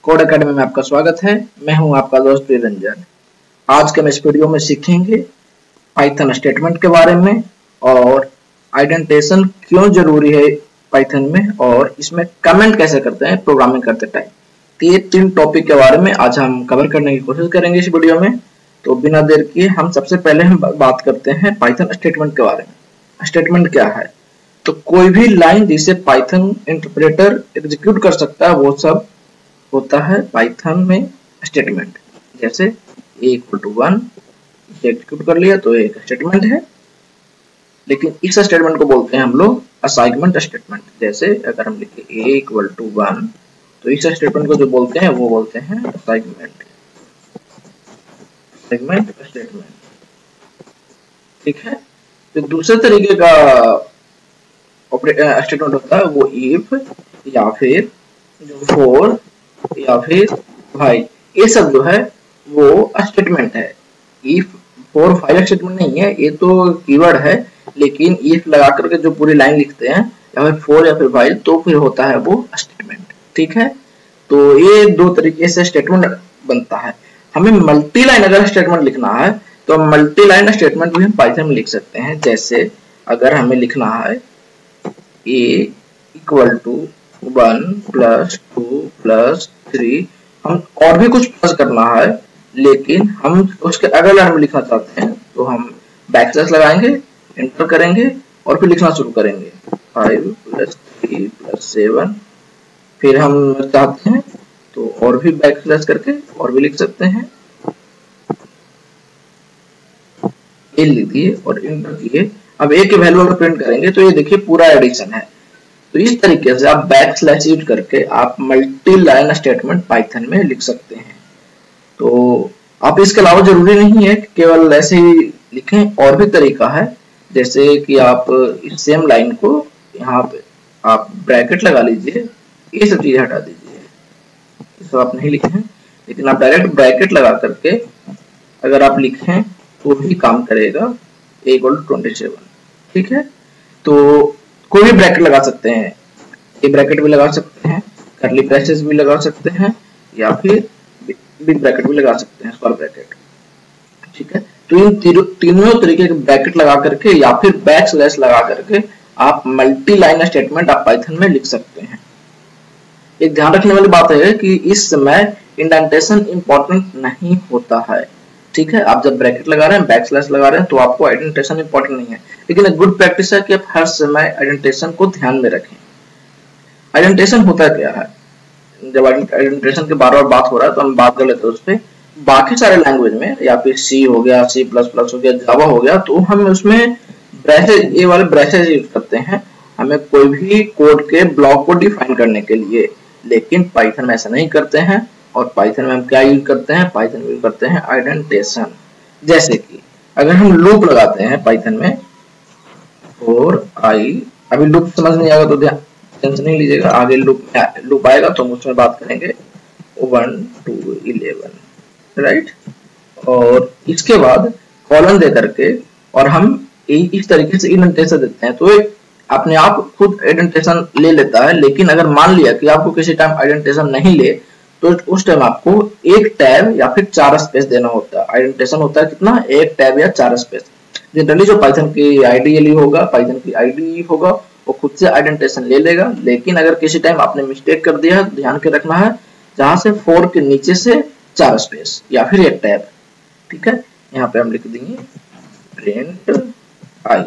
Code academy में आपका स्वागत है। मैं हूं आपका दोस्त निरंजन। आज के हम इस वीडियो में सीखेंगे पाइथन स्टेटमेंट के बारे में और आइडेंटिफिकेशन क्यों जरूरी है पाइथन में, और इसमें कमेंट कैसे करते हैं प्रोग्रामिंग करते टाइम। तो ये 3 टॉपिक के बारे में आज हम कवर करने की कोशिश करेंगे इस वीडियो में। तो बिना देर किए हम सबसे पहले हम बात करते हैं पाइथन स्टेटमेंट के बारे में। स्टेटमेंट क्या है? तो कोई भी लाइन जिसे पाइथन इंटरप्रेटर एग्जीक्यूट कर सकता है वो सब होता है पाइथन में स्टेटमेंट। जैसे a=1 इसे एग्जीक्यूट कर लिया तो एक स्टेटमेंट है, लेकिन इस स्टेटमेंट को बोलते हैं हम लोग असाइनमेंट स्टेटमेंट। जैसे अगर हम लिखे a=1 तो इस स्टेटमेंट को जो बोलते हैं वो बोलते हैं असाइनमेंट स्टेटमेंट। ठीक है। तो दूसरे तरीके का स्टेटमेंट होता है वो इफ या फिर जो फॉर या फिर भाई, ये सब जो है वो स्टेटमेंट है। इफ फॉर फाइल स्टेटमेंट नहीं है, ये तो कीवर्ड है, लेकिन इफ लगा करके जो पूरी लाइन लिखते हैं या फिर फॉर या फिर फाइल तो फिर होता है वो स्टेटमेंट। ठीक है। तो ये 2 तरीके से स्टेटमेंट बनता है। हमें मल्टी लाइन अगर स्टेटमेंट लिखना है तो मल्टी लाइन स्टेटमेंट भी हम पाइथन में लिख सकते हैं। जैसे अगर हमें लिखना है a=1 + 2 + 3, हम और भी कुछ प्लस करना है, लेकिन हम उसके अगले लाइन में लिखना चाहते हैं तो हम बैकस्लैश लगाएंगे, एंटर करेंगे और फिर लिखना शुरू करेंगे 5 + 3 + 7। फिर हम चाहते हैं तो और भी बैकस्लैश करके और भी लिख सकते हैं। ये लिख दिए और एंटर किए। अब a की वैल्यू अगर प्रिंट करेंगे तो ये देखिए पूरा एडिशन है। तो इस तरीके से आप बैकस्लैश यूज करके आप मल्टी लाइन स्टेटमेंट पाइथन में लिख सकते हैं। तो आप इसके अलावा जरूरी नहीं है कि केवल ऐसे ही लिखें, और भी तरीका है। जैसे कि आप इस सेम लाइन को यहाँ पे आप ब्रैकेट लगा लीजिए, ये सब चीजें हटा दीजिए, ये सब आप नहीं लिखें, लेकिन आप डायरेक्ट ब्रैकेट लगा करके अगर आप लिखें तो भी काम करेगा a=27। ठीक है। तो कोई भी ब्रैकेट लगा सकते हैं, ये ब्रैकेट भी लगा सकते हैं, कर्ली ब्रेसेस भी लगा सकते हैं, या फिर बिग ब्रैकेट भी लगा सकते हैं, स्क्वायर ब्रैकेट। ठीक है। तो इन तीनों तरीके के ब्रैकेट लगा करके या फिर बैकस्लैश लगा करके आप मल्टी लाइन स्टेटमेंट आप पाइथन में लिख सकते हैं। एक ध्यान रखने वाली बात है कि इस समय इंडेंटेशन इंपॉर्टेंट नहीं होता है। ठीक है। आप जब ब्रैकेट लगा रहे हैं, बैकस्लैश लगा रहे हैं, तो आपको आइडेंटिफिकेशन इंपॉर्टेंट नहीं है, लेकिन एक गुड प्रैक्टिस है कि आप हर समय आइडेंटिफिकेशन को ध्यान में रखें। आइडेंटिफिकेशन होता क्या है? जब आइडेंटिफिकेशन के बार-बार बात हो रहा है तो हम बात कर लेते हैं उस पे। बाकी सारे लैंग्वेज में या फिर सी हो गया, C++ हो गया, जावा हो गया, तो हम उसमें ब्रैकेट, ये वाले ब्रैकेट यूज करते हैं हमें कोई भी कोड के ब्लॉक को डिफाइन करने के लिए। लेकिन पाइथन में ऐसा नहीं करते हैं। और पाइथन में हम क्या यूज करते हैं? पाइथन में यूज करते हैं आइडेंटिफिकेशन। जैसे कि अगर हम लूप लगाते हैं पाइथन में और अभी लूप समझ नहीं आएगा तो टेंशन नहीं लीजिएगा, आगे लूप आएगा तो हम उसमें बात करेंगे 1 to 11, राइट। और इसके बाद कॉलन दे करके और हम इस तरीके से इंडेंटेशन देते हैं तो अपने आप खुद आइडेंटिफिकेशन ले लेता है। लेकिन अगर मान लिया कि आपको किसी टाइम आइडेंटिफिकेशन नहीं ले तो उस टाइम आपको एक टैब या फिर 4 स्पेस देना होता है। आइडेंटिफिकेशन होता है कितना? एक टैब या 4 स्पेस। जनरली जो पाइथन की आईडीएल होगा, पाइथन की आईडी होगा, वो खुद से आइडेंटिफिकेशन ले लेगा। लेकिन अगर किसी टाइम आपने मिस्टेक कर दिया, ध्यान के रखना है जहां से 4 के नीचे से 4 स्पेस या फिर एक टैब। ठीक है। यहाँ पे हम लिख देंगे प्रिंट i।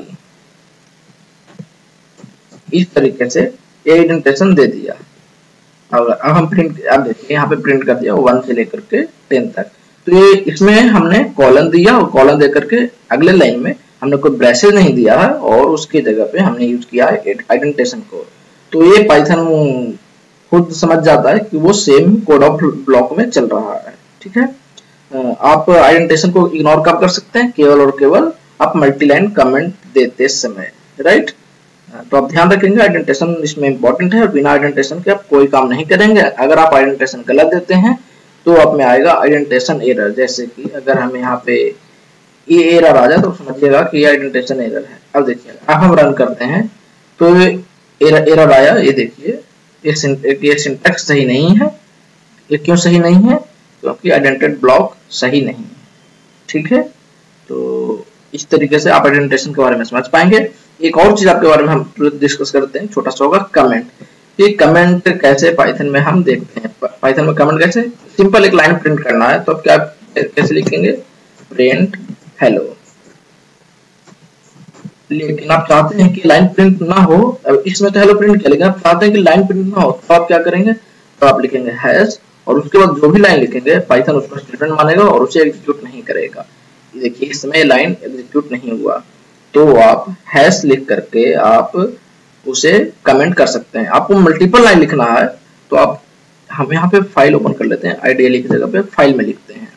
इस तरीके से आइडेंटिफिकेशन दे दिया। अब हम प्रिंट, अब देखिए यहाँ पे प्रिंट कर दिया 1 से लेकर के 10 तक। तो ये इसमें हमने कॉलन दिया और कॉलन दे करके अगले लाइन में हमने कोई ब्रैकेट नहीं दिया है और उसकी जगह पे हमने यूज किया है आइडेंटिफिकेशन को। तो ये पाइथन खुद समझ जाता है कि वो सेम कोड ऑफ ब्लॉक में चल रहा है। ठीक है। आप आइडेंटिफिकेशन को इग्नोर कब कर सकते हैं? केवल और केवल आप मल्टी लाइन कमेंट देते समय, राइट। तो आप ध्यान रखेंगे आइडेंटिफिकेशन इसमें इंपॉर्टेंट है और बिना आइडेंटिफिकेशन के आप कोई काम नहीं करेंगे। अगर आप आइडेंटिफिकेशन गलत देते हैं तो आप में आएगा आइडेंटिफिकेशन एरर। जैसे कि अगर हम यहाँ पे ये एरर आ जाए तो समझिएगा कि ये आइडेंटिफिकेशन एरर है। अब देखिए, अब हम रन करते हैं तो एरर आया, ये देखिए ये सिंटैक्स सही नहीं है, ये क्यों सही नहीं है? क्योंकि आइडेंटिटी ब्लॉक सही नहीं है। ठीक है, तो इस तरीके से आप आइडेंटिफिकेशन के बारे में समझ पाएंगे। एक और चीज आपके बारे में हम डिस्कस करते हैं, छोटा सा होगा कमेंट। ये कमेंट कैसे पाइथन में हम देखते हैं। पाइथन में कमेंट कैसे, सिंपल एक लाइन प्रिंट करना है तो आप क्या कैसे लिखेंगे, प्रिंट हेलो। लेकिन आप चाहते हैं कि लाइन प्रिंट ना हो, इसमें तो हेलो प्रिंट किया, लेकिन आप चाहते हैं कि लाइन प्रिंट ना हो तो आप क्या करेंगे, तो आप लिखेंगे हैश और उसके बाद जो भी लाइन लिखेंगे पाइथन उसको स्टेटमेंट मानेगा और उसे एग्जीक्यूट नहीं करेगा। देखिए इसमें लाइन एग्जीक्यूट नहीं हुआ, तो आप हैश लिख करके आप उसे कमेंट कर सकते हैं। आपको मल्टीपल लाइन लिखना है तो आप हम यहाँ पे फाइल ओपन कर लेते हैं, आइडियली की जगह पे फाइल में लिखते हैं।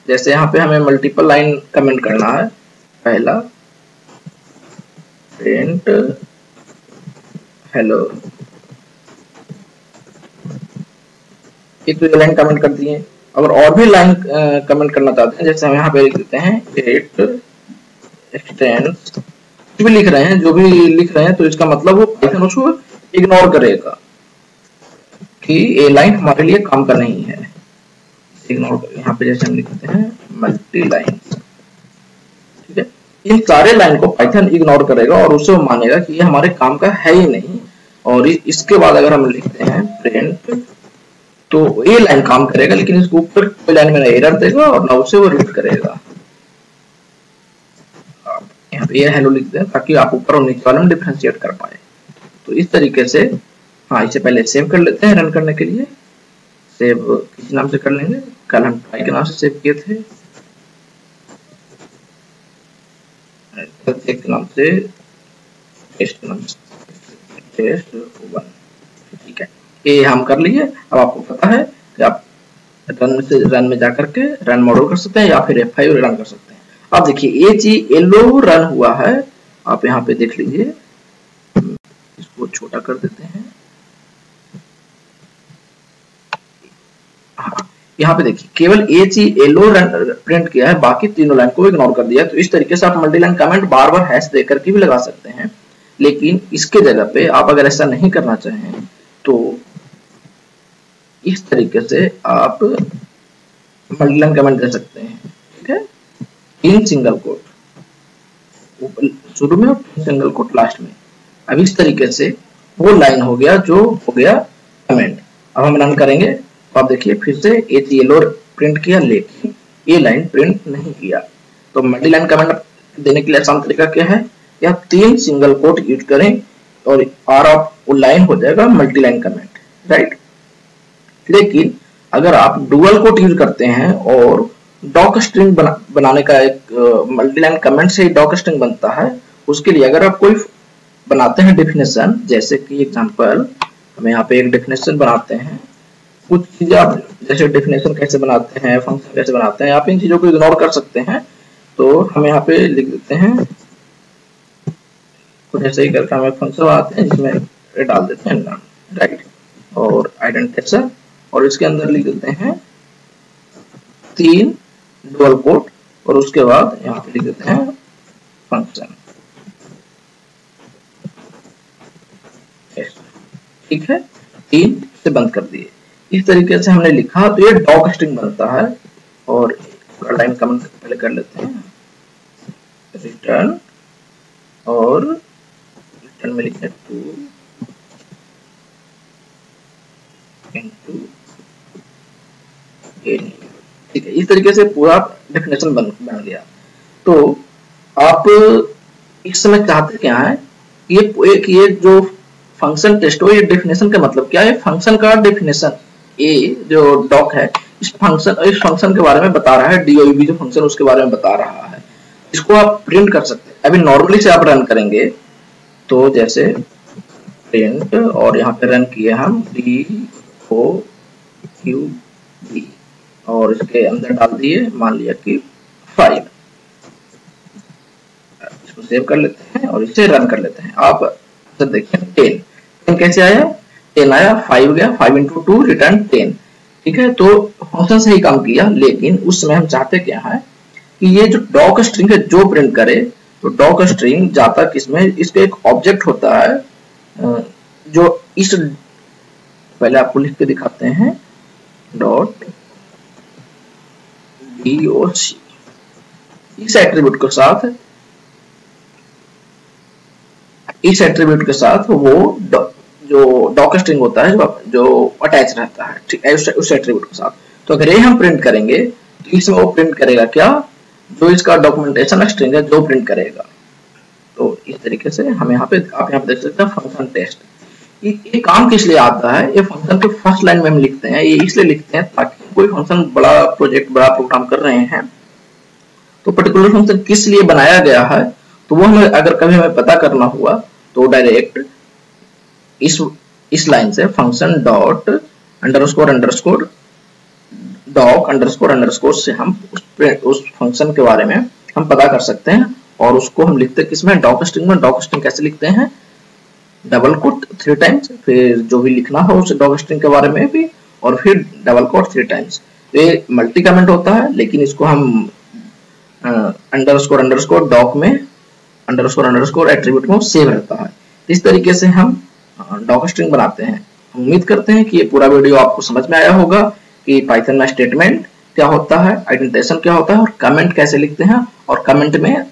जैसे यहाँ पे हमें मल्टीपल लाइन कमेंट करना है, पहला प्रिंट हेलो, एक तो लाइन कमेंट कर दिए। अगर और भी लाइन कमेंट करना चाहते हैं, जैसे हम यहाँ पे लिख देते हैं इट एक्सटेंड्स, भी लिख रहे हैं, जो भी लिख रहे हैं, तो इसका मतलब वो पाइथन उसको इग्नोर करेगा कि ये लाइन हमारे लिए काम कर नहीं है, इग्नोर कर। यहाँ पे जैसे हम लिखते हैं मल्टी लाइन, ठीक है, इन सारे लाइन को पाइथन इग्नोर करेगा और उसे मानेगा कि ये हमारे काम का है ही नहीं। और इसके बाद अगर हम लिखते हैं प्रिंट, तो ये लाइन काम करेगा, लेकिन इसके ऊपर कोई लाइन में एरर देगा और ना उसे वो रीड करेगा। यहाँ पे ये हेलो लिख दें ताकि आप ऊपर और नीचे वाले में डिफरेंशिएट कर पाए। तो इस तरीके से, हाँ, इसे पहले सेव कर लेते हैं रन करने के लिए। सेव किस नाम से कर लेंगे, कल हम ट्राई के नाम से सेव किए थे, टेस्ट नाम से, टेस्ट नाम से, टेस्ट 1, ठीक है, ये हम कर लिए। अब आपको पता है कि आप रन में जाकर के रन मॉडल कर सकते हैं या फिर F5 रन कर सकते हैं। अब देखिए ये चीज येलो रन हुआ है, आप यहाँ पे देख लीजिए, इसको छोटा कर देते हैं। हाँ, यहाँ पे देखिए केवल ये चीज येलो रन प्रिंट किया है, बाकी तीनों लाइन को इग्नोर कर दिया। तो इस तरीके से आप मल्टी लाइन कमेंट बार बार हैश देकर के भी लगा सकते हैं, लेकिन इसके जगह पे आप अगर ऐसा नहीं करना चाहें तो इस तरीके से आप मल्टी लाइन कमेंट दे सकते हैं, ठीक है, इन सिंगल कोट शुरू में और सिंगल कोट लास्ट में। अब इस तरीके से वो लाइन हो गया जो हो गया कमेंट। अब हम रन करेंगे तो आप देखिए फिर से ये येलो प्रिंट किया, लेकिन ये लाइन प्रिंट नहीं किया। तो मल्टी लाइन कमेंट देने के लिए आसान तरीका क्या है, या 3 सिंगल कोट यूज करें और आप वो लाइन हो जाएगा मल्टी लाइन कमेंट, राइट। लेकिन अगर आप डुअल कोट यूज करते हैं और डॉक स्ट्रिंग बनाने का एक मल्टी लाइन कमेंट से डॉक स्ट्रिंग बनता है, उसके लिए अगर आप कोई बनाते हैं डेफिनेशन, जैसे कि एग्जांपल हम यहाँ पे एक डेफिनेशन बनाते हैं, कुछ चीजें आप जैसे डेफिनेशन कैसे बनाते हैं, फंक्शन कैसे बनाते हैं, आप इन चीजों को इग्नोर कर सकते हैं। तो हम यहाँ पे लिख देते हैं कुछ ऐसे ही करके हमें फंक्शन बनाते हैं जिसमें डाल देते हैं नाम, राइट, और आइडेंटिफायर, और इसके अंदर लिख देते हैं 3 डुअल कोट और उसके बाद यहाँ पे लिख देते हैं फंक्शन, ठीक है, 3 से बंद कर दिए। इस तरीके से हमने लिखा तो ये डॉक स्ट्रिंग बनता है। और लाइन कमेंट पहले कर लेते हैं, रिटर्न, और रिटर्न में लिखते हैं 2 into a, ठीक है। इस तरीके से पूरा डेफिनेशन बन गया। तो आप इस समय चाहते क्या है, ये जो फंक्शन टेस्ट हो, ये डेफिनेशन का मतलब क्या है, फंक्शन का डेफिनेशन, ये जो डॉक है इस फंक्शन के बारे में बता रहा है, डीओईबी जो फंक्शन उसके बारे में बता रहा है। इसको आप प्रिंट कर सकते हैं। अभी नॉर्मली से आप रन करेंगे तो जैसे प्रिंट, और यहाँ पे रन किए हम DOQB और इसके अंदर डाल दिए, मान लिया कि 5, इसको सेव कर लेते हैं और इसे रन कर लेते हैं। आप देखिए 10 कैसे आया, 10 आया, 5 गया, 5 into 2 रिटर्न 10, ठीक है। तो फंक्शन से ही काम किया, लेकिन उस समय हम चाहते क्या है कि ये जो डॉक स्ट्रिंग है जो प्रिंट करे, तो डॉक स्ट्रिंग जाता किसमें, इसका एक ऑब्जेक्ट होता है जो इस, पहले आपको लिख के दिखाते हैं, डॉट doc। इस एट्रीब्यूट के साथ वो जो डॉक स्ट्रिंग होता है जो अटैच रहता है, ठीक है, उस एट्रीब्यूट के साथ। तो अगर ये हम प्रिंट करेंगे तो इसमें वो प्रिंट करेगा क्या, जो इसका डॉक्यूमेंटेशन स्ट्रिंग है जो प्रिंट करेगा। तो इस तरीके से हम यहाँ पे आप यहाँ पे देख सकते हैं फंक्शन टेस्ट। ये काम किस लिए आता है, ये फंक्शन के फर्स्ट लाइन में हम लिखते हैं, ये इसलिए लिखते हैं ताकि कोई फंक्शन बड़ा प्रोजेक्ट बड़ा प्रोग्राम कर रहे हैं तो पर्टिकुलर फंक्शन किस लिए बनाया गया है तो वो हमें अगर कभी हमें पता करना हुआ तो डायरेक्ट इस लाइन से function dot underscore underscore doc underscore underscore से हम उस फंक्शन के बारे में हम पता कर सकते हैं। और उसको हम लिखते हैं किसमें, डॉक स्ट्रिंग में। डॉक स्ट्रिंग कैसे लिखते हैं, डबल कोट 3 टाइम्स, फिर जो भी लिखना हो उस डॉक स्ट्रिंग के बारे में भी, और फिर डबल कोट 3 टाइम्स। तो ये मल्टी कमेंट होता है, लेकिन इसको हम अंडरस्कोर अंडरस्कोर डॉक में अंडरस्कोर अंडरस्कोर एट्रीब्यूट में सेव रहता है। इस तरीके से हम डॉक स्ट्रिंग बनाते हैं। हम उम्मीद करते हैं कि ये पूरा वीडियो आपको समझ में आया होगा कि पाइथन में स्टेटमेंट क्या होता है, आइडेंटिफिकेशन क्या होता है, और कमेंट कैसे लिखते हैं, और कमेंट में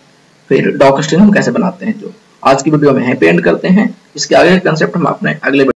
फिर डॉक स्ट्रिंग हम कैसे बनाते हैं। जो आज की वीडियो में यहीं पे एंड करते हैं। इसके आगे कंसेप्ट हम अपने अगले